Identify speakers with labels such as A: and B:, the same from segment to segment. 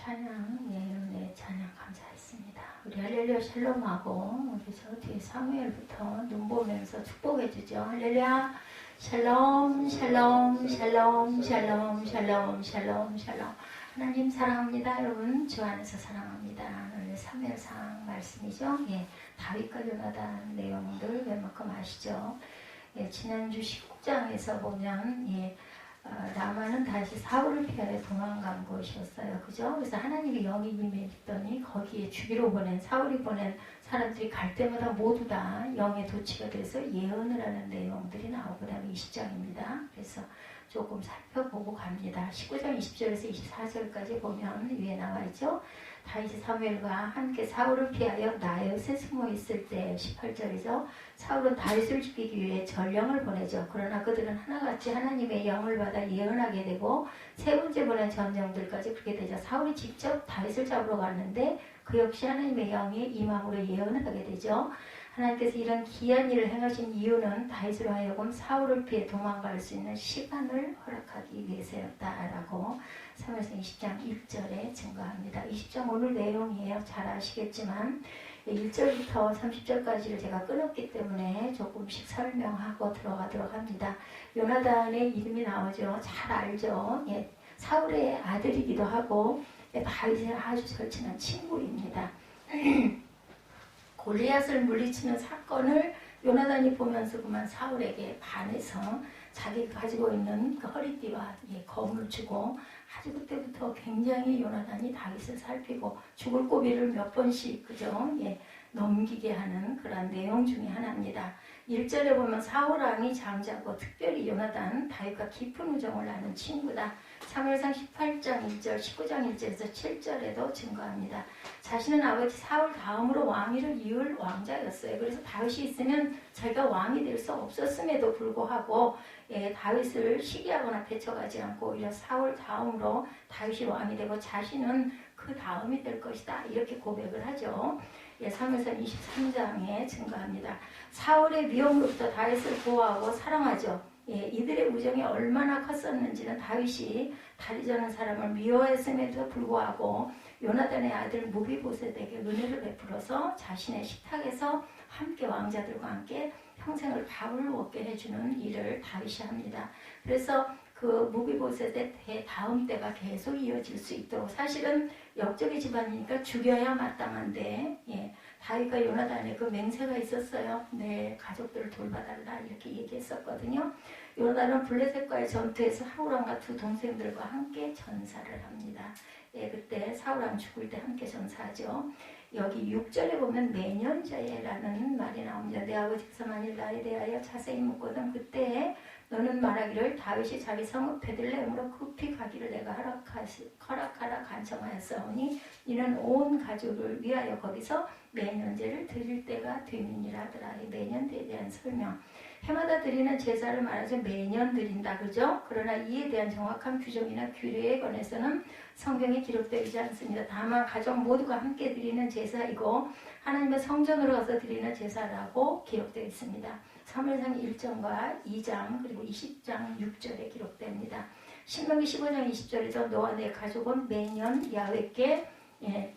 A: 찬양, 네, 찬양 감사했습니다. 우리 할렐루야 샬롬하고 우리 저 뒤에 사무엘부터 눈 보면서 축복해 주죠. 할렐루야 샬롬 샬롬 샬롬 샬롬 샬롬 샬롬 샬롬. 하나님 사랑합니다. 여러분 주 안에서 사랑합니다. 오늘 사무엘상 말씀이죠. 예, 다윗과 요나단 내용들 웬만큼 아시죠? 예, 지난주 19장에서 보면 라마는 다시 사울을 피하여 도망간 곳이었어요. 그죠? 그래서 하나님의 영이 임했더니 거기에 죽이러 보낸 사울이 보낸 사람들이 갈 때마다 모두 다 영의 도취가 돼서 예언을 하는 내용들이 나오고 그다음에 20장입니다. 그래서 조금 살펴보고 갑니다. 19장 20절에서 24절까지 보면 위에 나와 있죠. 다윗이 사무엘과 함께 사울을 피하여 나엿에 숨어 있을 때 18절이죠. 사울은 다윗을 죽이기 위해 전령을 보내죠. 그러나 그들은 하나같이 하나님의 영을 받아 예언하게 되고 세 번째 보낸 전령들까지 그렇게 되죠. 사울이 직접 다윗을 잡으러 갔는데 그 역시 하나님의 영이 임함으로 예언을 하게 되죠. 하나님께서 이런 기이한 일을 행하신 이유는 다윗으로 하여금 사울을 피해 도망갈 수 있는 시간을 허락하기 위해서였다라고 사무엘상 20장 1절에 증거합니다. 20장 오늘 내용이에요. 잘 아시겠지만 1절부터 30절까지를 제가 끊었기 때문에 조금씩 설명하고 들어가도록 합니다. 요나단의 이름이 나오죠. 잘 알죠. 예, 사울의 아들이기도 하고 다윗의 아주 절친한 친구입니다. 골리앗을 물리치는 사건을 요나단이 보면서 그만 사울에게 반해서 자기가 가지고 있는 그 허리띠와 검을 주고 아주 그때부터 굉장히 요나단이 다윗을 살피고 죽을 고비를 몇 번씩 그죠? 넘기게 하는 그런 내용 중에 하나입니다. 1절에 보면 사울 왕이 장자고 특별히 요나단 다윗과 깊은 우정을 나눈 친구다. 사무엘상 18장 1절 19장 1절에서 7절에도 증거합니다. 자신은 아버지 사울 다음으로 왕위를 이을 왕자였어요. 그래서 다윗이 있으면 자기가 왕이 될 수 없었음에도 불구하고 다윗을 시기하거나 대처하지 않고 오히려 사울 다음으로 다윗이 왕이 되고 자신은 그 다음이 될 것이다. 이렇게 고백을 하죠. 사무엘상 23장에 증거합니다. 사울의 위험으로부터 다윗을 보호하고 사랑하죠. 이들의 우정이 얼마나 컸었는지는 다윗이 다리 저는 사람을 미워했음에도 불구하고 요나단의 아들 무비보셋에게 은혜를 베풀어서 자신의 식탁에서 함께 왕자들과 함께 평생을 밥을 먹게 해주는 일을 다윗이 합니다. 그래서 그 무비보셋의 다음 때가 계속 이어질 수 있도록 사실은 역적의 집안이니까 죽여야 마땅한데 다윗과 요나단의 그 맹세가 있었어요. 내 가족들을 돌봐달라 이렇게 얘기했었거든요. 요나단은 블레셋과의 전투에서 사울왕과 두 동생들과 함께 전사를 합니다. 그때 사울왕 죽을 때 함께 전사하죠. 여기 6절에 보면 매년제라는 말이 나옵니다. 내 아버지께서 만일 나에 대하여 자세히 묻거든 그때 너는 말하기를 다윗이 자기 성읍 베들레헴으로 급히 가기를 내가 허락하라 간청하였사오니 이는 온 가족을 위하여 거기서 매년제를 드릴 때가 됨이니라 하더라. 매년제에 대한 설명. 해마다 드리는 제사를 말하죠. 매년 드린다. 그죠? 그러나 이에 대한 정확한 규정이나 규례에 관해서는 성경에 기록되지 않습니다. 다만 가족 모두가 함께 드리는 제사이고 하나님의 성전으로 가서 드리는 제사라고 기록되어 있습니다. 사무엘상 1장과 2장 그리고 20장 6절에 기록됩니다. 신명기 15장 20절에서 너와 내 가족은 매년 야훼께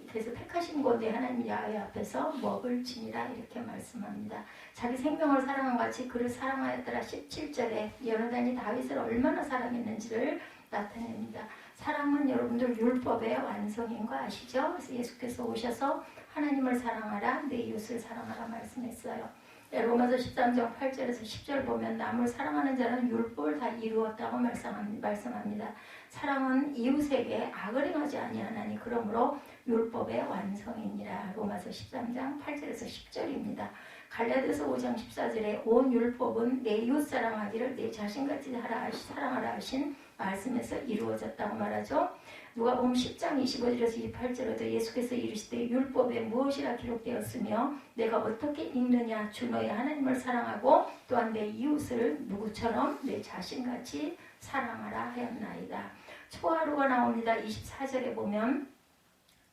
A: 그래서 택하신 곳에 하나님 야훼 앞에서 먹을지니라 이렇게 말씀합니다. 자기 생명을 사랑한 같이 그를 사랑하였더라. 17절에 요나단이 다윗을 얼마나 사랑했는지를 나타냅니다. 사랑은 여러분들 율법의 완성인 거 아시죠? 그래서 예수께서 오셔서 하나님을 사랑하라 내 이웃을 사랑하라 말씀했어요. 로마서 13장 8절에서 10절 보면 남을 사랑하는 자는 율법을 다 이루었다고 말씀합니다. 사랑은 이웃에게 악을 행하지 아니하나니 그러므로 율법의 완성이니라. 로마서 13장 8절에서 10절입니다. 갈라디아서 5장 14절에 온 율법은 내 이웃 사랑하기를 내 자신같이 사랑하라 하신 말씀에서 이루어졌다고 말하죠. 누가복음 10장 25절에서 28절에도 예수께서 이르시되 율법에 무엇이라 기록되었으며 내가 어떻게 읽느냐 주 너의 하나님을 사랑하고 또한 내 이웃을 누구처럼 내 자신같이 사랑하라 하였나이다. 초하루가 나옵니다. 24절에 보면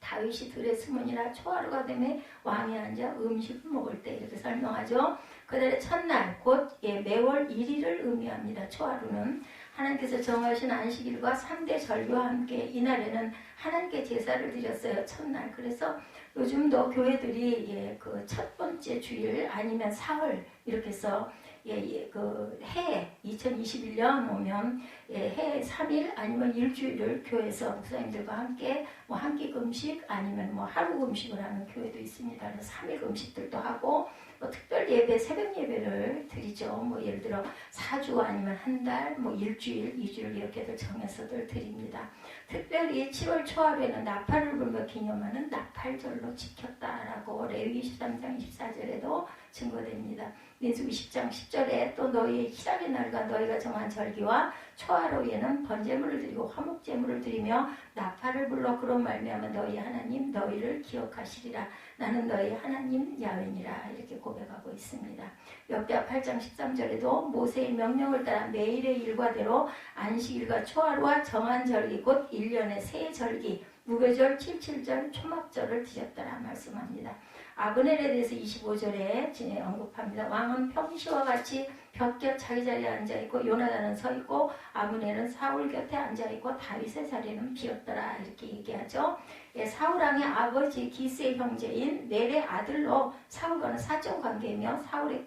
A: 다윗이 들에 숨으니라 초하루가 되매 왕이 앉아 음식을 먹을 때 이렇게 설명하죠. 그날의 첫날 곧 매월 1일을 의미합니다. 초하루는 하나님께서 정하신 안식일과 3대 절기와 함께 이날에는 하나님께 제사를 드렸어요. 첫날. 그래서 요즘도 교회들이 그 첫 번째 주일 아니면 사흘 이렇게 해서 그 해 2021년 오면 해 3일 아니면 일주일을 교회에서 목사님들과 함께 뭐 한 끼 금식 아니면 뭐 하루 금식을 하는 교회도 있습니다. 그래서 3일 금식들도 하고 뭐 특별 예배, 새벽 예배를 드리죠. 뭐 예를 들어 4주 아니면 한 달, 뭐 일주일, 2주일 이렇게들 정해서들 드립니다. 특별히 7월 초하루에는 나팔을 불며 기념하는 나팔절로 지켰다라고 레위 23장 24절에도 증거됩니다. 민수기 10장 10절에 또 너희의 희락의 날과 너희가 정한 절기와 초하루에는 번제물을 드리고 화목제물을 드리며 나팔을 불러 그로 말미암아 너희 하나님 너희를 기억하시리라. 나는 너희 하나님 야훼니라. 이렇게 고백하고 있습니다. 역대하 8장 13절에도 모세의 명령을 따라 매일의 일과대로 안식일과 초하루와 정한 절기 곧 1년의 새 절기 무교절 77절 초막절을 드렸다라 말씀합니다. 아브넬에 대해서 25절에 언급합니다. 왕은 평시와 같이 벽곁 자기 자리에 앉아있고 요나단은 서있고 아브넬은 사울 곁에 앉아있고 다윗의 자리는 비었더라 이렇게 얘기하죠. 사울왕의 아버지 기스의 형제인 넬의 아들로 사울과는 사정관계이며 사울의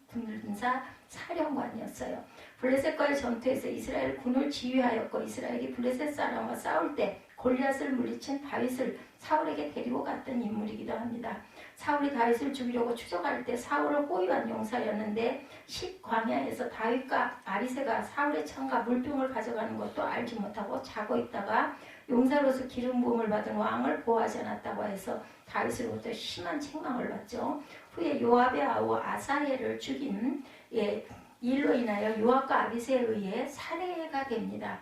A: 군사 사령관이었어요. 블레셋과의 전투에서 이스라엘 군을 지휘하였고 이스라엘이 블레셋 사람과 싸울 때 골리앗을 물리친 다윗을 사울에게 데리고 갔던 인물이기도 합니다. 사울이 다윗을 죽이려고 추적할 때 사울을 호위한 용사였는데 광야에서 다윗과 아비새가 사울의 창과 물병을 가져가는 것도 알지 못하고 자고 있다가 용사로서 기름 부음을 받은 왕을 보호하지 않았다고 해서 다윗으로부터 심한 책망을 받죠. 후에 요압의 아우 아사헬을 죽인 일로 인하여 요압과 아비새에 의해 살해가 됩니다.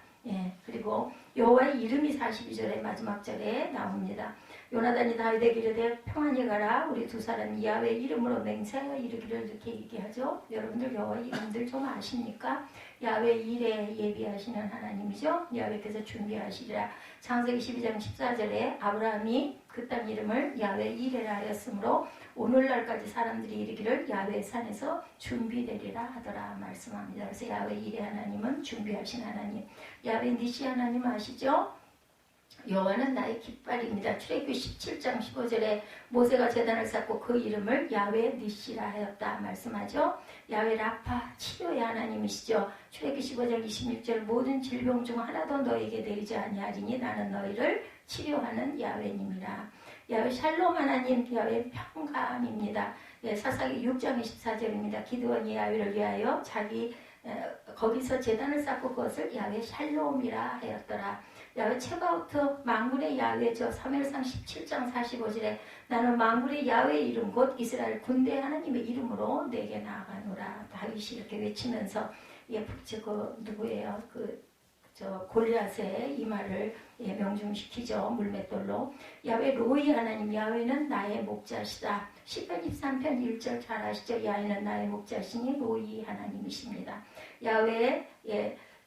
A: 그리고 여호와의 이름이 42절의 마지막 절에 나옵니다. 요나단이 다윗에게 이르되 평안히 가라. 우리 두 사람이 야훼의 이름으로 맹세하여 이르기를 이렇게 얘기하죠. 여러분들 여호와의 이름들 좀 아십니까? 야훼 일에 예비하시는 하나님이죠. 야훼께서 준비하시리라. 창세기 12장 14절에 아브라함이 그 땅 이름을 야훼 이레라 하였으므로 오늘날까지 사람들이 이르기를 야훼 산에서 준비되리라 하더라 말씀합니다. 그래서 야훼 이레 하나님은 준비하신 하나님. 야훼 니시 하나님 아시죠? 여호와는 나의 깃발입니다. 출애굽기 17장 15절에 모세가 제단을 쌓고 그 이름을 야훼 니시라 하였다 말씀하죠. 야훼 라파 치료의 하나님이시죠. 출애굽기 15장 26절 모든 질병 중 하나도 너에게 내리지 아니하리니 나는 너희를 치료하는 야훼님이라. 야훼 샬롬 하나님, 야훼 평강입니다. 사사기 6장 24절입니다. 기드온이 야훼를 위하여 거기서 제단을 쌓고 그것을 야훼 샬롬이라 하였더라. 야훼 체바오트 만군의 야훼죠. 사무엘상 17장 45절에 나는 만군의 야훼 이름 곧 이스라엘 군대 하나님의 이름으로 내게 나아가노라. 다윗이 이렇게 외치면서 누구예요? 골리앗의 이 말을 명중시키죠. 물맷돌로. 야훼 로이 하나님, 야훼는 나의 목자시다. 시편 23편 1절 잘 아시죠? 야훼는 나의 목자시니 로이 하나님이십니다. 야훼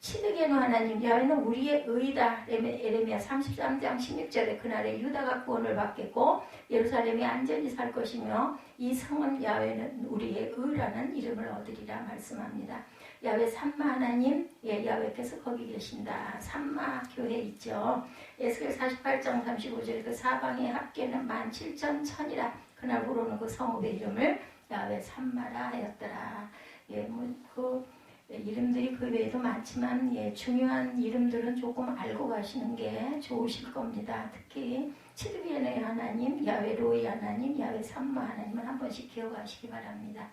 A: 치드게노 하나님, 야훼는 우리의 의다. 에레미야 33장 16절에 그날에 유다가 구원을 받겠고 예루살렘이 안전히 살 것이며 이 성은 야훼는 우리의 의라는 이름을 얻으리라 말씀합니다. 야훼 삼마 하나님, 야훼께서 거기 계신다. 삼마 교회 있죠. 에스겔 48장 35절에 그 사방의 합계는 17,000이라. 그날 부르는 그 성읍의 이름을 야훼 삼마라 하였더라. 이름들이 그 외에도 많지만 중요한 이름들은 조금 알고 가시는 게 좋으실 겁니다. 특히 치드게노의 하나님, 야훼 로이 하나님, 야훼 삼마 하나님은 한 번씩 기억하시기 바랍니다.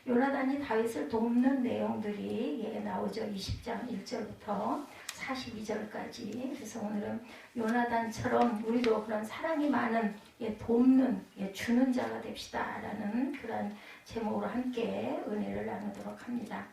A: 요나단이 다윗을 돕는 내용들이 나오죠. 20장 1절부터 42절까지. 그래서 오늘은 요나단처럼 우리도 그런 사랑이 많은 돕는 주는 자가 됩시다 라는 그런 제목으로 함께 은혜를 나누도록 합니다.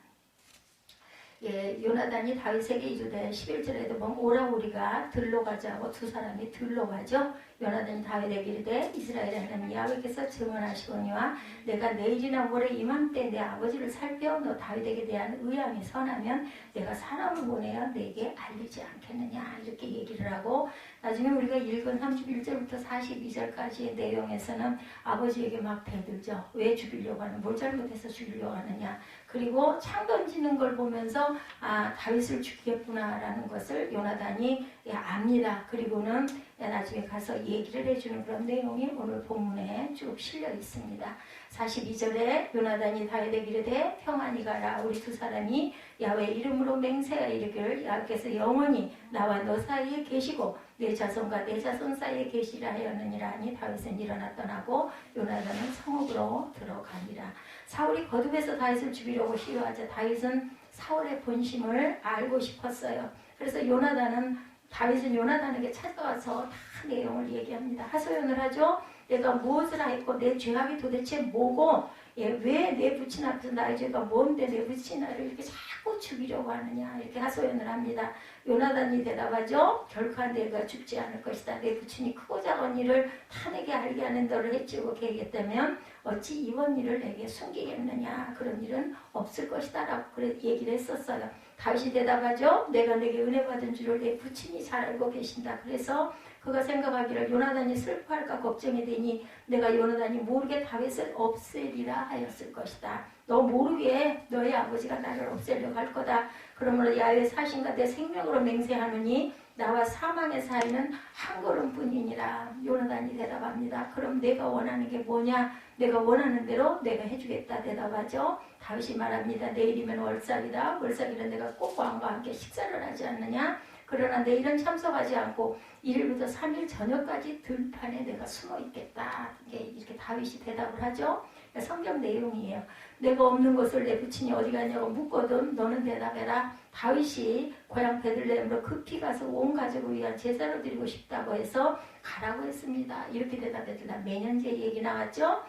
A: 요나단이 다윗에게 이르되 11절에도 보면 오라 우리가 들로 가자고 두 사람이 들로 가죠. 요나단이 다윗에게 이르되 이스라엘의 하나님 야훼께서 증언하시거니와 내가 내일이나 모레 이맘때 내 아버지를 살펴 너 다윗에게 대한 의향이 선하면 내가 사람을 보내어 내게 알리지 않겠느냐 이렇게 얘기를 하고 나중에 우리가 읽은 31절부터 42절까지의 내용에서는 아버지에게 막 대들죠. 왜 죽이려고 하는 뭘 잘못해서 죽이려고 하느냐. 그리고 창 던지는 걸 보면서 다윗을 죽이겠구나라는 것을 요나단이 압니다. 그리고는 나중에 가서 얘기를 해주는 그런 내용이 오늘 본문에 쭉 실려 있습니다. 42절에 요나단이 다윗에게 이르되 평안히 가라. 우리 두 사람이 야훼 이름으로 맹세하여 이르기를 여호와께서 영원히 나와 너 사이에 계시고 내 자손과 내 자손 사이에 계시라 하였느니라 하니 다윗은 일어나 떠나고 요나단은 성읍으로 들어가니라. 사울이 거듭해서 다윗을 죽이려고 시도하자 다윗은 사울의 본심을 알고 싶었어요. 그래서 다윗은 요나단에게 찾아와서 다 내용을 얘기합니다. 하소연을 하죠. 내가 무엇을 하였고 내 죄악이 도대체 뭐고 왜 내 부친 앞에서 나의 죄가 뭔데 내 부친 나를 이렇게 자꾸 죽이려고 하느냐 이렇게 하소연을 합니다. 요나단이 대답하죠. 결코 내가 죽지 않을 것이다. 내 부친이 크고 작은 일을 다 내게 알게 하는 너를 해치우고 계획했다면 어찌 이번 일을 내게 숨기겠느냐. 그런 일은 없을 것이다 라고 얘기를 했었어요. 다윗이 대답하죠. 내가 내게 은혜 받은 줄을 내 부친이 잘 알고 계신다. 그래서 그가 생각하기를 요나단이 슬퍼할까 걱정이 되니 내가 요나단이 모르게 다윗을 없애리라 하였을 것이다. 너 모르게 너의 아버지가 나를 없애려고 할 거다. 그러므로 야훼 사신과 내 생명으로 맹세하노니 나와 사망의 사이는 한 걸음뿐이니라. 요나단이 대답합니다. 그럼 내가 원하는 게 뭐냐? 내가 원하는 대로 내가 해주겠다 대답하죠. 다윗이 말합니다. 내일이면 월삭이다. 월삭일은 내가 꼭 왕과 함께 식사를 하지 않느냐? 그러나 내일은 참석하지 않고 1일부터 3일 저녁까지 들판에 내가 숨어 있겠다. 이렇게 다윗이 대답을 하죠. 성경 내용이에요. 내가 없는 것을 내 부친이 어디 갔냐고 묻거든 너는 대답해라. 다윗이 고향 베들레헴으로 급히 가서 온 가족을 위한 제사를 드리고 싶다고 해서 가라고 했습니다. 이렇게 대답했더라. 매년제 얘기 나왔죠.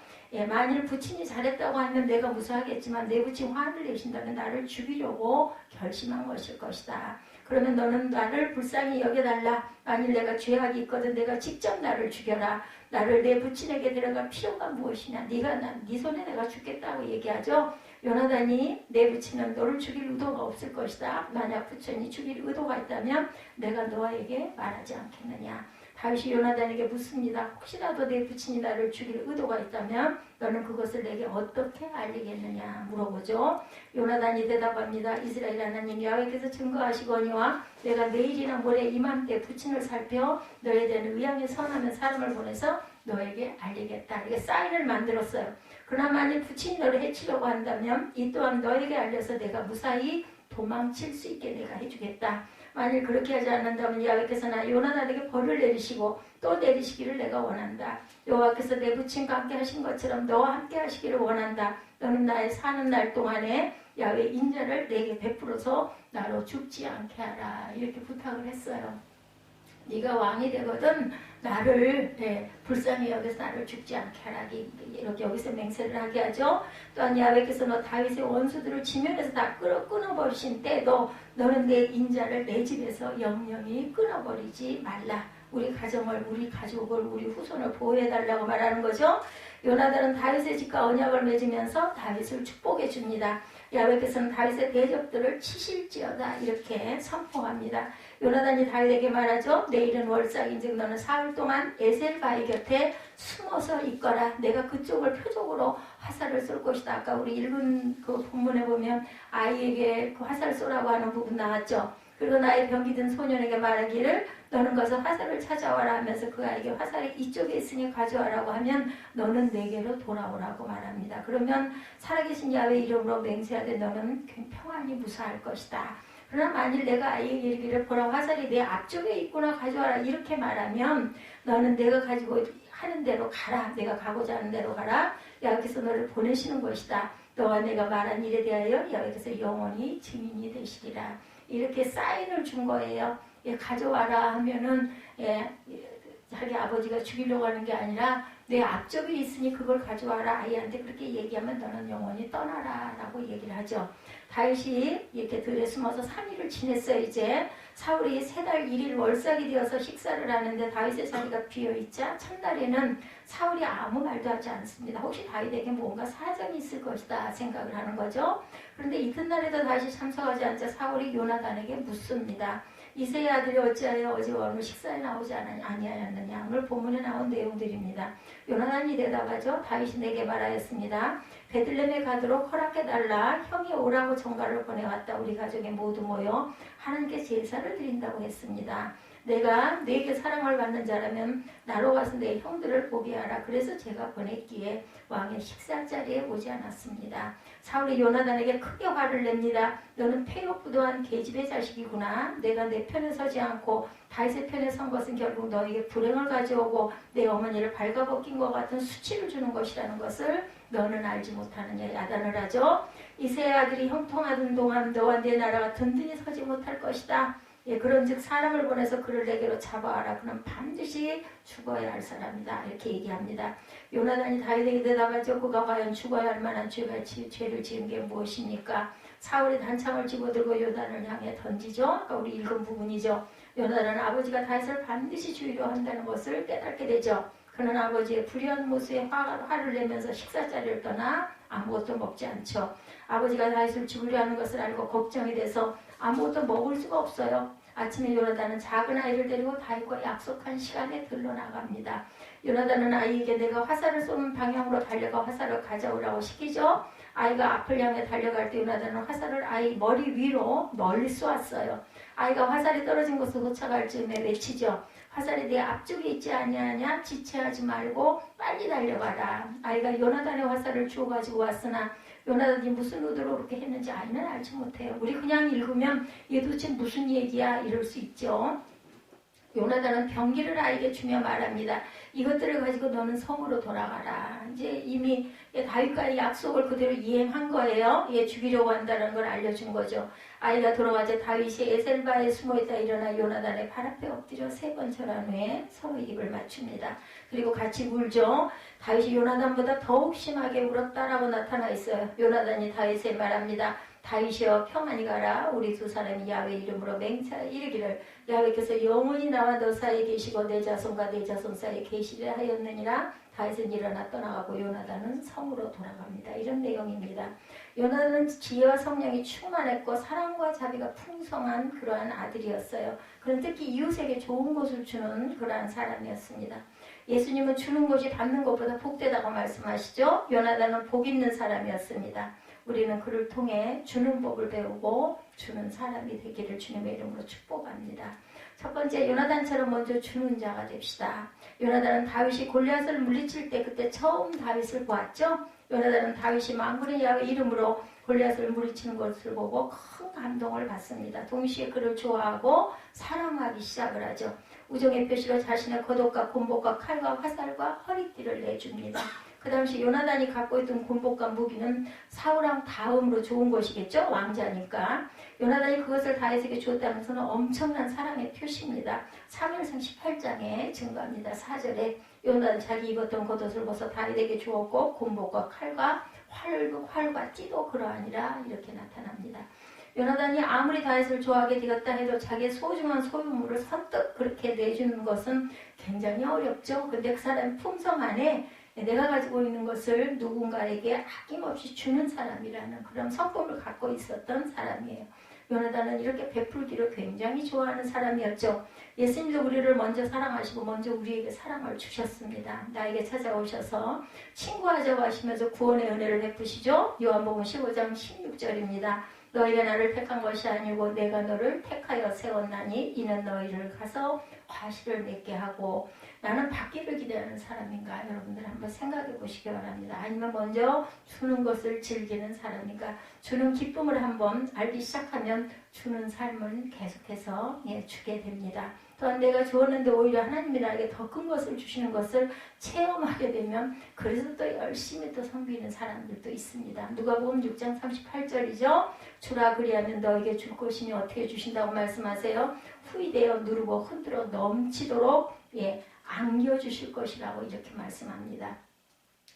A: 만일 부친이 잘했다고 하면 내가 무사하겠지만 내 부친 화를 내신다면 나를 죽이려고 결심한 것일 것이다. 그러면 너는 나를 불쌍히 여겨달라. 만일 내가 죄악이 있거든 내가 직접 나를 죽여라. 나를 내 부친에게 데려갈 필요가 무엇이냐. 네 손에 내가 죽겠다고 얘기하죠. 요나단이 내 부친은 너를 죽일 의도가 없을 것이다. 만약 부친이 죽일 의도가 있다면 내가 너에게 말하지 않겠느냐. 다윗이 요나단에게 묻습니다. 혹시라도 내 부친이 나를 죽일 의도가 있다면 너는 그것을 내게 어떻게 알리겠느냐 물어보죠. 요나단이 대답합니다. 이스라엘 하나님 야훼께서 증거하시거니와 내가 내일이나 모레 이맘때 부친을 살펴 너에 대한 의향에 선하는 사람을 보내서 너에게 알리겠다. 이렇게 사인을 만들었어요. 그러나 만일 부친이 너를 해치려고 한다면 이 또한 너에게 알려서 내가 무사히 도망칠 수 있게 내가 해주겠다. 만일 그렇게 하지 않는다면 야훼께서 나 요나단에게 벌을 내리시고 또 내리시기를 내가 원한다. 여호와께서 내 부친과 함께 하신 것처럼 너와 함께 하시기를 원한다. 너는 나의 사는 날 동안에 야훼 인자를 내게 베풀어서 나로 죽지 않게 하라. 이렇게 부탁을 했어요. 네가 왕이 되거든 나를 불쌍히 여겨서 나를 죽지 않게 하라. 이렇게 여기서 맹세를 하게 하죠. 또한 야훼께서 너 다윗의 원수들을 지면에서 다 끊어버리신 때 너는 내 인자를 내 집에서 영영히 끊어버리지 말라. 우리 가정을 우리 가족을 우리 후손을 보호해달라고 말하는 거죠. 요나단은 다윗의 집과 언약을 맺으면서 다윗을 축복해 줍니다. 야훼께서는 다윗의 대적들을 치실지어다 이렇게 선포합니다. 요나단이 다윗에게 말하죠. 내일은 월삭인즉 너는 사흘 동안 에셀 바위 곁에 숨어서 있거라. 내가 그쪽을 표적으로 화살을 쏠 것이다. 아까 우리 읽은 그 본문에 보면 아이에게 그 화살 쏘라고 하는 부분 나왔죠. 그리고 나의 병기 든 소년에게 말하기를 너는 가서 화살을 찾아와라 하면서 그 아이에게 화살이 이쪽에 있으니 가져와라고 하면 너는 내게로 돌아오라고 말합니다. 그러면 살아계신 야훼 이름으로 맹세하되 너는 평안히 무사할 것이다. 그러나 만일 내가 아이에게 이르기를 보라 화살이 내 앞쪽에 있구나 가져와라 이렇게 말하면 너는 내가 가지고 하는 대로 가라. 내가 가고자 하는 대로 가라. 야훼께서 너를 보내시는 것이다. 너와 내가 말한 일에 대하여 야훼께서 영원히 증인이 되시리라. 이렇게 사인을 준 거예요. 가져와라 하면은 자기 아버지가 죽이려고 하는 게 아니라 내 앞쪽에 있으니 그걸 가져와라. 아이한테 그렇게 얘기하면 너는 영원히 떠나라 라고 얘기를 하죠. 다윗이 이렇게 들에 숨어서 3일을 지냈어요. 이제 사울이 3달 1일 월삭이 되어서 식사를 하는데 다윗의 자리가 비어있자 첫날에는 사울이 아무 말도 하지 않습니다. 혹시 다윗에게 뭔가 사정이 있을 것이다 생각을 하는 거죠. 그런데 이튿날에도 다시 참석하지 않자 사울이 요나단에게 묻습니다. 이새의 아들이 어찌하여 어제와 오늘 식사에 나오지 아니하였느냐. 오늘 본문에 나온 내용들입니다. 요나단이 대답하죠. 다윗이 내게 말하였습니다. 베들레헴에 가도록 허락해달라. 형이 오라고 전가를 보내왔다. 우리 가족이 모두 모여 하나님께 제사를 드린다고 했습니다. 내가 네게 사랑을 받는 자라면 나로 가서 내 형들을 보게 하라. 그래서 제가 보냈기에 왕의 식사 자리에 오지 않았습니다. 사울이 요나단에게 크게 화를 냅니다. 너는 폐역부도한 계집의 자식이구나. 내가 내 편에 서지 않고 다윗의 편에 선 것은 결국 너에게 불행을 가져오고 내 어머니를 발가벗긴 것 같은 수치를 주는 것이라는 것을 너는 알지 못하느냐. 야단을 하죠. 이새의 아들이 형통하던 동안 너와 내 나라가 든든히 서지 못할 것이다. 예, 그런즉 사람을 보내서 그를 내게로 잡아와라. 그는 반드시 죽어야 할 사람이다. 이렇게 얘기합니다. 요나단이 다윗에게 대답하죠. 그가 과연 죽어야 할 만한 죄를 지은 게 무엇입니까? 사울이 단창을 집어들고 요단을 향해 던지죠. 그러니까 우리 읽은 부분이죠. 요나단은 아버지가 다윗을 반드시 죽이려 한다는 것을 깨닫게 되죠. 그는 아버지의 불의한 모습에 화를 내면서 식사자리를 떠나 아무것도 먹지 않죠. 아버지가 다윗을 죽이려 하는 것을 알고 걱정이 돼서 아무것도 먹을 수가 없어요. 아침에 요나단은 작은 아이를 데리고 다윗과 약속한 시간에 들러나갑니다. 요나단은 아이에게 내가 화살을 쏘는 방향으로 달려가 화살을 가져오라고 시키죠. 아이가 앞을 향해 달려갈 때 요나단은 화살을 아이 머리 위로 멀리 쏘았어요. 아이가 화살이 떨어진 곳으로 도착할 즈음에 외치죠. 화살이 내 앞쪽에 있지 아니하냐? 지체하지 말고 빨리 달려가라. 아이가 요나단의 화살을 주워 가지고 왔으나 요나단이 무슨 의도로 그렇게 했는지 아이는 알지 못해요. 우리 그냥 읽으면 얘 도대체 무슨 얘기야 이럴 수 있죠. 요나단은 병기를 아이에게 주며 말합니다. 이것들을 가지고 너는 성으로 돌아가라. 이제 이미 다윗과의 약속을 그대로 이행한 거예요. 얘 죽이려고 한다는 걸 알려준 거죠. 아이가 돌아가자 다윗이 에셀바에 숨어있다 일어나 요나단의 발 앞에 엎드려 3번 절한 후에 서로 입을 맞춥니다. 그리고 같이 울죠. 다윗이 요나단보다 더욱 심하게 울었다라고 나타나 있어요. 요나단이 다윗에 말합니다. 다윗이여 평안히 가라. 우리 두 사람이 야훼 이름으로 맹세하여 이르기를 야훼께서 영원히 나와 너 사이에 계시고 내 자손과 내 자손 사이에 계시려 하였느니라. 다윗은 일어나 떠나가고 요나단은 성으로 돌아갑니다. 이런 내용입니다. 요나단은 지혜와 성령이 충만했고 사랑과 자비가 풍성한 그러한 아들이었어요. 그런 특히 이웃에게 좋은 것을 주는 그러한 사람이었습니다. 예수님은 주는 것이 받는 것보다 복되다고 말씀하시죠. 요나단은 복 있는 사람이었습니다. 우리는 그를 통해 주는 법을 배우고 주는 사람이 되기를 주님의 이름으로 축복합니다. 첫 번째, 요나단처럼 먼저 주는 자가 됩시다. 요나단은 다윗이 골리앗을 물리칠 때 그때 처음 다윗을 보았죠. 요나단은 다윗이 만군의 야훼 이름으로 골리앗을 물리치는 것을 보고 큰 감동을 받습니다. 동시에 그를 좋아하고 사랑하기 시작을 하죠. 우정의 표시로 자신의 겉옷과 곤복과 칼과 화살과 허리띠를 내줍니다. 그 당시 요나단이 갖고 있던 곤복과 무기는 사울왕 다음으로 좋은 것이겠죠. 왕자니까. 요나단이 그것을 다윗에게 주었다는 것은 엄청난 사랑의 표시입니다. 사무엘상 18장에 증거합니다. 4절에 요나단 자기 입었던 겉옷을 벗어 다윗에게 주었고 곤복과 칼과 활과 띠도 그러하니라 이렇게 나타납니다. 요나단이 아무리 다윗을 좋아하게 되었다 해도 자기의 소중한 소유물을 선뜻 그렇게 내주는 것은 굉장히 어렵죠. 근데 그 사람의 품성 안에 내가 가지고 있는 것을 누군가에게 아낌없이 주는 사람이라는 그런 성품을 갖고 있었던 사람이에요. 요나단은 이렇게 베풀기를 굉장히 좋아하는 사람이었죠. 예수님도 우리를 먼저 사랑하시고 먼저 우리에게 사랑을 주셨습니다. 나에게 찾아오셔서 친구하자고 하시면서 구원의 은혜를 베푸시죠. 요한복음 15장 16절입니다. 너희가 나를 택한 것이 아니고 내가 너를 택하여 세웠나니 이는 너희를 가서 과실을 맺게 하고 나는 받기를 기대하는 사람인가? 여러분들 한번 생각해 보시기 바랍니다. 아니면 먼저 주는 것을 즐기는 사람인가? 주는 기쁨을 한번 알기 시작하면 주는 삶을 계속해서 주게 됩니다. 또한 내가 주었는데 오히려 하나님이 나에게 더 큰 것을 주시는 것을 체험하게 되면 그래서 또 열심히 또 섬기는 사람들도 있습니다. 누가복음 6장 38절이죠. 주라 그리하면 너에게 줄 것이니 어떻게 주신다고 말씀하세요? 후이되어 누르고 흔들어 넘치도록 안겨주실 것이라고 이렇게 말씀합니다.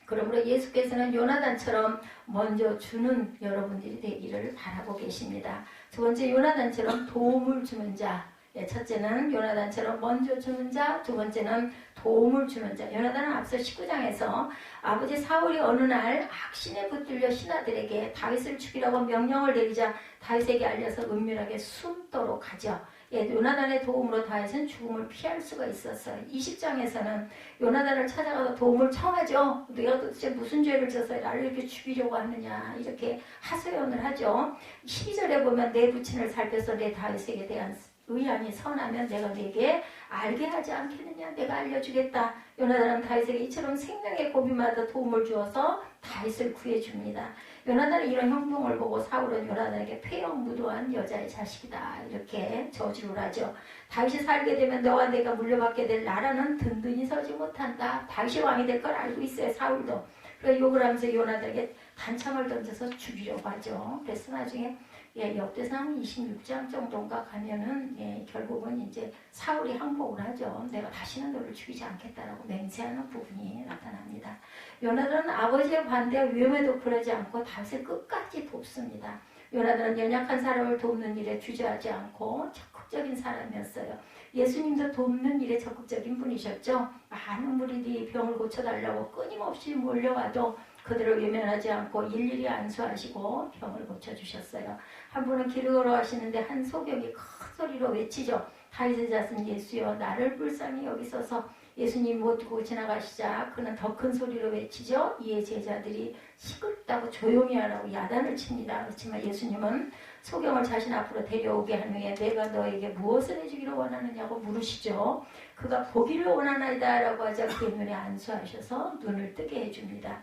A: 그러므로 예수께서는 요나단처럼 먼저 주는 여러분들이 되기를 바라고 계십니다. 두 번째, 요나단처럼 도움을 주는 자. 첫째는 요나단처럼 먼저 주는 자, 두 번째는 도움을 주는 자. 요나단은 앞서 19장에서 아버지 사울이 어느 날 악신에 붙들려 신하들에게 다윗을 죽이라고 명령을 내리자 다윗에게 알려서 은밀하게 숨도록 하죠. 예, 요나단의 도움으로 다윗은 죽음을 피할 수가 있었어요. 20장에서는 요나단을 찾아가서 도움을 청하죠. 내가 도대체 무슨 죄를 져서 나를 이렇게 죽이려고 하느냐 이렇게 하소연을 하죠. 12절에 보면 내 부친을 살펴서 내 다윗에게 대한 의향이 선하면 내가 네게 알게 하지 않겠느냐. 내가 알려주겠다. 요나단은 다윗에게 이처럼 생명의 고비마다 도움을 주어서 다윗을 구해줍니다. 요나단은 이런 행동을 보고 사울은 요나단에게 폐영무도한 여자의 자식이다 이렇게 저주를 하죠. 다윗이 살게 되면 너와 내가 물려받게 될 나라는 든든히 서지 못한다. 다윗이 왕이 될 걸 알고 있어요. 사울도. 그래서 욕을 하면서 요나단에게 단창을 던져서 죽이려고 하죠. 그래서 나중에 역대상 26장 정도인가 가면은 결국은 이제 사울이 항복을 하죠. 내가 다시는 너를 죽이지 않겠다라고 맹세하는 부분이 나타납니다. 요나단은 아버지의 반대와 위험에도 그러지 않고 다윗을 끝까지 돕습니다. 요나단은 연약한 사람을 돕는 일에 주저하지 않고 적극적인 사람이었어요. 예수님도 돕는 일에 적극적인 분이셨죠. 많은 무리들이 병을 고쳐달라고 끊임없이 몰려와도 그들을 외면하지 않고 일일이 안수하시고 병을 고쳐주셨어요. 한 분은 길을 걸어가시는데 한 소경이 큰 소리로 외치죠. 다윗의 자손 예수여 나를 불쌍히 여기소서. 예수님 못 두고 지나가시자 그는 더 큰 소리로 외치죠. 이에 제자들이 시끄럽다고 조용히 하라고 야단을 칩니다. 그렇지만 예수님은 소경을 자신 앞으로 데려오게 한 후에 내가 너에게 무엇을 해주기를 원하느냐고 물으시죠. 그가 보기를 원하나이다 라고 하자 그의 눈에 안수하셔서 눈을 뜨게 해줍니다.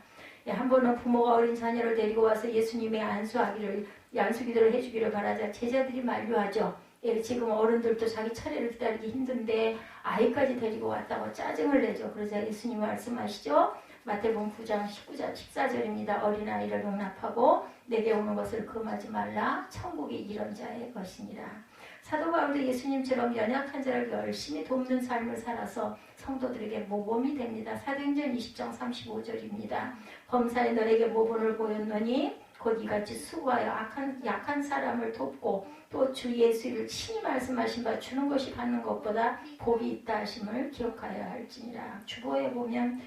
A: 한 번은 부모가 어린 자녀를 데리고 와서 예수님의 안수기도를 해주기를 바라자 제자들이 만류하죠. 지금 어른들도 자기 차례를 기다리기 힘든데 아이까지 데리고 왔다고 짜증을 내죠. 그러자 예수님이 말씀하시죠. 마태복음 9장 19절 14절입니다. 어린아이를 용납하고 내게 오는 것을 금하지 말라. 천국이 이런 자의 것이니라. 사도 바울도 예수님처럼 연약한 자를 열심히 돕는 삶을 살아서 성도들에게 모범이 됩니다. 사도행전 20장 35절입니다. 범사에 너에게 모범을 보였노니 곧 이같이 수고하여 약한 사람을 돕고 또 주 예수를 친히 말씀하신 바 주는 것이 받는 것보다 복이 있다 하심을 기억하여야 할지니라. 주보에 보면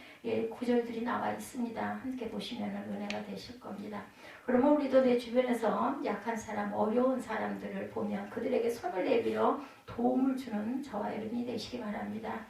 A: 구절들이 나와 있습니다. 함께 보시면 은혜가 되실 겁니다. 그러면 우리도 내 주변에서 약한 사람, 어려운 사람들을 보면 그들에게 손을 내밀어 도움을 주는 저와 여러분이 되시기 바랍니다.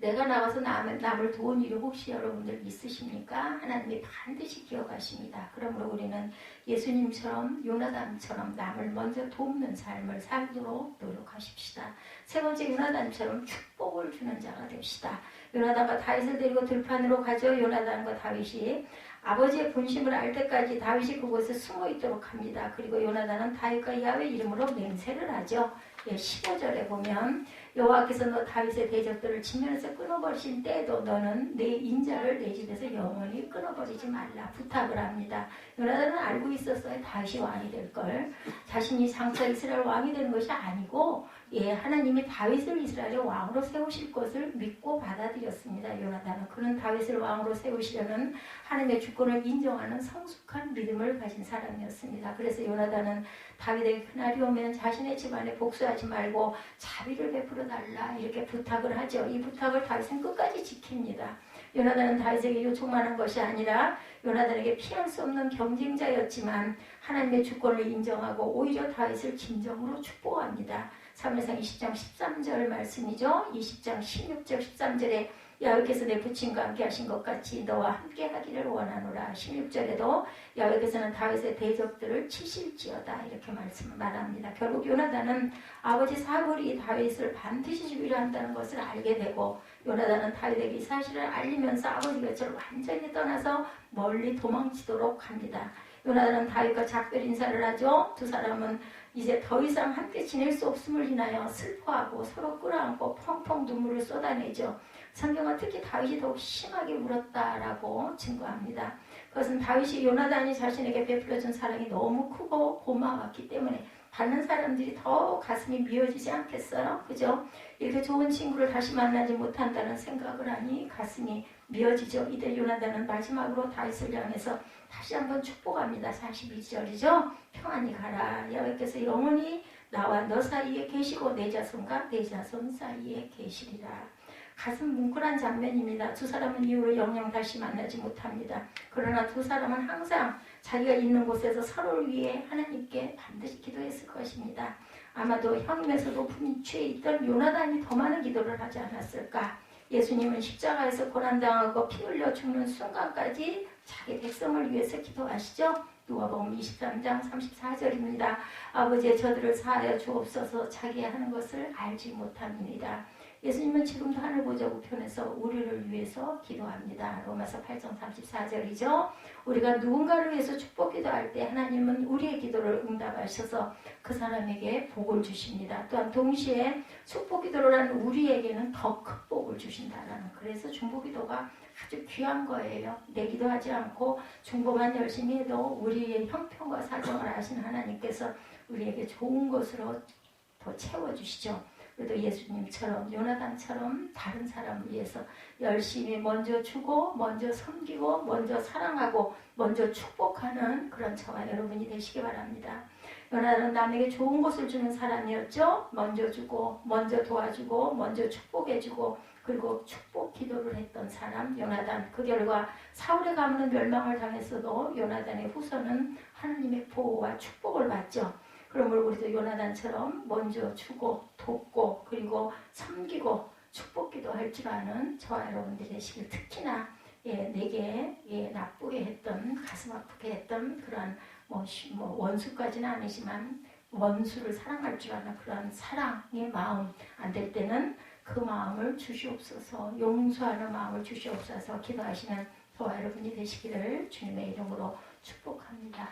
A: 내가 나가서 남을 도운 일이 혹시 여러분들 있으십니까? 하나님이 반드시 기억하십니다. 그러므로 우리는 예수님처럼 요나단처럼 남을 먼저 돕는 삶을 살도록 노력하십시다. 세 번째, 요나단처럼 축복을 주는 자가 됩시다. 요나단과 다윗을 데리고 들판으로 가죠. 요나단과 다윗이 아버지의 분심을 알 때까지 다윗이 그곳에 숨어 있도록 합니다. 그리고 요나단은 다윗과 야훼 이름으로 맹세를 하죠. 15절에 보면 여호와께서 너 다윗의 대적들을 지면에서 끊어버리신 때에도 너는 내 인자를 내 집에서 영원히 끊어버리지 말라 부탁을 합니다. 요나단은 알고 있었어요. 다윗이 왕이 될 걸. 자신이 장차 이스라엘 왕이 되는 것이 아니고 하나님이 다윗을 이스라엘의 왕으로 세우실 것을 믿고 받아들였습니다. 요나단은 그는 다윗을 왕으로 세우시려는 하나님의 주권을 인정하는 성숙한 믿음을 가진 사람이었습니다. 그래서 요나단은 다윗에게 그날이 오면 자신의 집안에 복수하지 말고 자비를 베풀어 달라 이렇게 부탁을 하죠. 이 부탁을 다윗은 끝까지 지킵니다. 요나단은 다윗에게 요청만 한 것이 아니라 요나단에게 피할 수 없는 경쟁자였지만 하나님의 주권을 인정하고 오히려 다윗을 진정으로 축복합니다. 사무엘상 20장 13절 말씀이죠. 20장 16절 13절에 야훼께서 내 부친과 함께 하신 것 같이 너와 함께 하기를 원하노라. 16절에도 야훼께서는 다윗의 대적들을 치실지어다 이렇게 말합니다. 결국 요나단은 아버지 사울이 다윗을 반드시 죽이려 한다는 것을 알게 되고 요나단은 다윗에게 이 사실을 알리면서 아버지 곁을 완전히 떠나서 멀리 도망치도록 합니다. 요나단은 다윗과 작별 인사를 하죠. 두 사람은 이제 더 이상 함께 지낼 수 없음을 인하여 슬퍼하고 서로 끌어안고 펑펑 눈물을 쏟아내죠. 성경은 특히 다윗이 더욱 심하게 울었다라고 증거합니다. 그것은 다윗이 요나단이 자신에게 베풀어준 사랑이 너무 크고 고마웠기 때문에 다른 사람들이 더 가슴이 미어지지 않겠어요? 그죠? 이렇게 좋은 친구를 다시 만나지 못한다는 생각을 하니 가슴이 미어지죠. 이때 요나단은 마지막으로 다윗을 향해서 다시 한번 축복합니다. 42절이죠. 평안히 가라. 여호와께서 영원히 나와 너 사이에 계시고 내 자손과 내 자손 사이에 계시리라. 가슴 뭉클한 장면입니다. 두 사람은 이후로 영영 다시 만나지 못합니다. 그러나 두 사람은 항상 자기가 있는 곳에서 서로를 위해 하나님께 반드시 기도했을 것입니다. 아마도 형님에서도 분취해 있던 요나단이 더 많은 기도를 하지 않았을까. 예수님은 십자가에서 고난당하고 피 흘려 죽는 순간까지 자기 백성을 위해서 기도하시죠. 누가복음 23장 34절입니다. 아버지의 저들을 사하여 주옵소서, 자기 하는 것을 알지 못합니다. 예수님은 지금도 하늘 보좌 우편에서 우리를 위해서 기도합니다. 로마서 8장 34절이죠. 우리가 누군가를 위해서 축복 기도할 때 하나님은 우리의 기도를 응답하셔서 그 사람에게 복을 주십니다. 또한 동시에 축복 기도를 하는 우리에게는 더 큰 복을 주신다라는, 그래서 중보 기도가 아주 귀한 거예요. 내 기도하지 않고 중보만 열심히 해도 우리의 형편과 사정을 아신 하나님께서 우리에게 좋은 것으로 더 채워주시죠. 그래도 예수님처럼 요나단처럼 다른 사람을 위해서 열심히 먼저 주고 먼저 섬기고 먼저 사랑하고 먼저 축복하는 그런 저와 여러분이 되시기 바랍니다. 요나단은 남에게 좋은 것을 주는 사람이었죠. 먼저 주고 먼저 도와주고 먼저 축복해주고 그리고 축복 기도를 했던 사람 요나단. 그 결과 사울의 가문은 멸망을 당했어도 요나단의 후손은 하나님의 보호와 축복을 받죠. 그러므로 우리도 요나단처럼 먼저 주고 돕고 그리고 섬기고 축복기도 할 줄 아는 저와 여러분들이 되시길, 특히나 내게 나쁘게 했던, 가슴 아프게 했던 그런 원수까지는 아니지만 원수를 사랑할 줄 아는 그런 사랑의 마음, 안 될 때는 그 마음을 주시옵소서, 용서하는 마음을 주시옵소서 기도하시는 저와 여러분이 되시기를 주님의 이름으로 축복합니다.